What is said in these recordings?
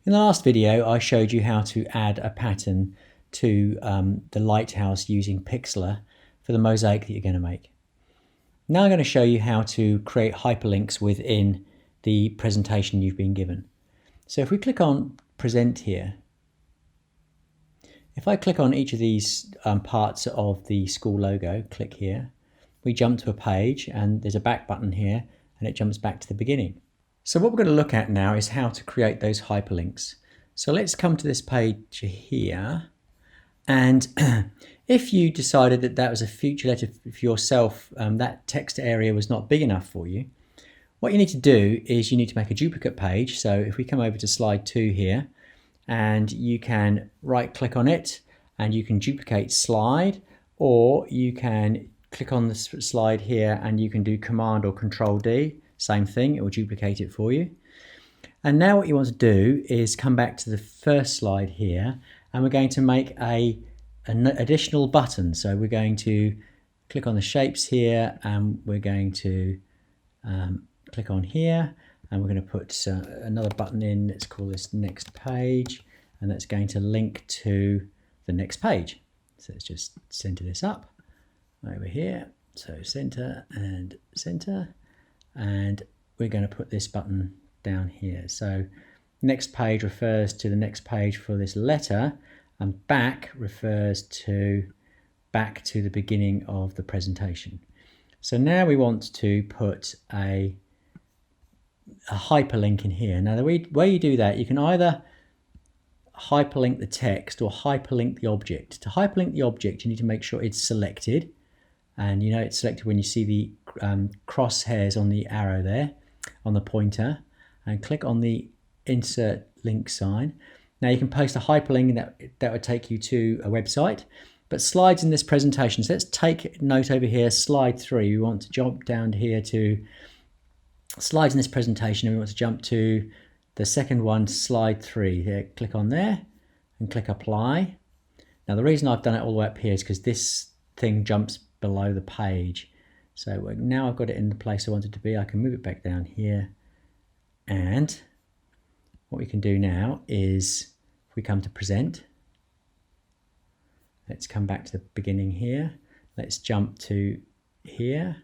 In the last video, I showed you how to add a pattern to the lighthouse using Pixlr for the mosaic that you're going to make. Now I'm going to show you how to create hyperlinks within the presentation you've been given. So if we click on Present here, if I click on each of these parts of the school logo, click here, we jump to a page and there's a back button here and it jumps back to the beginning. So what we're going to look at now is how to create those hyperlinks. So let's come to this page here, and if you decided that that was a future letter for yourself, that text area was not big enough for you, what you need to do is you need to make a duplicate page. So if we come over to slide 2 here, and you can right click on it and you can duplicate slide, or you can click on the slide here and you can do Command or Control D. Same thing, it will duplicate it for you. And now what you want to do is come back to the first slide here, and we're going to make an additional button. So we're going to click on the shapes here, and we're going to click on here, and we're going to put another button in. Let's call this next page, and that's going to link to the next page. So let's just center this up over here. So center and center. And we're going to put this button down here. So next page refers to the next page for this letter, and back refers to back to the beginning of the presentation. So now we want to put a hyperlink in here. Now the way you do that, you can either hyperlink the text or hyperlink the object. To hyperlink the object, you need to make sure it's selected. And you know it's selected when you see the crosshairs on the arrow there, on the pointer, and click on the insert link sign. Now you can post a hyperlink that would take you to a website, but slides in this presentation. So let's take note over here, slide 3. We want to jump down here to slides in this presentation, and we want to jump to the second one, slide 3. Here, click on there and click apply. Now the reason I've done it all the way up here is because this thing jumps below the page. So now I've got it in the place I want it to be. I can move it back down here, and what we can do now is if we come to present, let's come back to the beginning here, let's jump to here,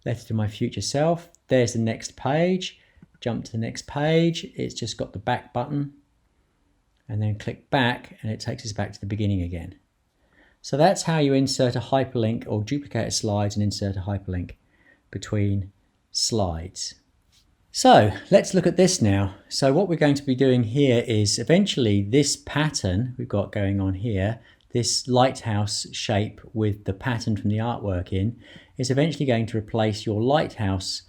letter to my future self, there's the next page, jump to the next page, it's just got the back button, and then click back and it takes us back to the beginning again. So that's how you insert a hyperlink or duplicate a slide and insert a hyperlink between slides. So let's look at this now. So what we're going to be doing here is eventually this pattern we've got going on here, this lighthouse shape with the pattern from the artwork in, is eventually going to replace your lighthouse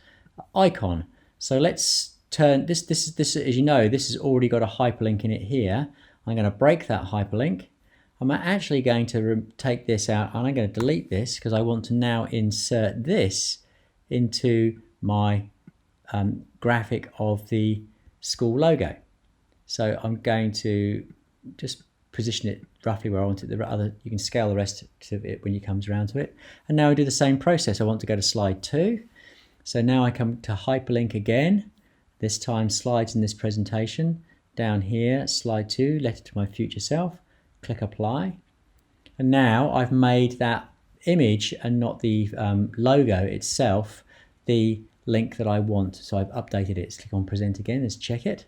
icon. So let's turn this, as you know, this has already got a hyperlink in it here. I'm going to break that hyperlink. I'm actually going to take this out and I'm going to delete this because I want to now insert this into my graphic of the school logo. So I'm going to just position it roughly where I want it. You can scale the rest of it when it comes around to it. And now I do the same process. I want to go to slide 2. So now I come to hyperlink again, this time slides in this presentation. Down here, slide 2, letter to my future self. Click apply, and now I've made that image and not the logo itself the link that I want. So I've updated it. Let's click on present again. Let's check it.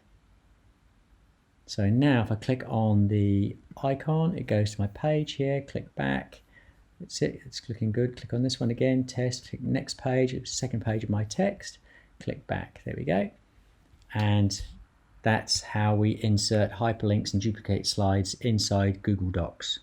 So now if I click on the icon, it goes to my page here. Click back. That's it. It's looking good. Click on this one again. Test. Click next page. It's the second page of my text. Click back. There we go. And that's how we insert hyperlinks and duplicate slides inside Google Docs.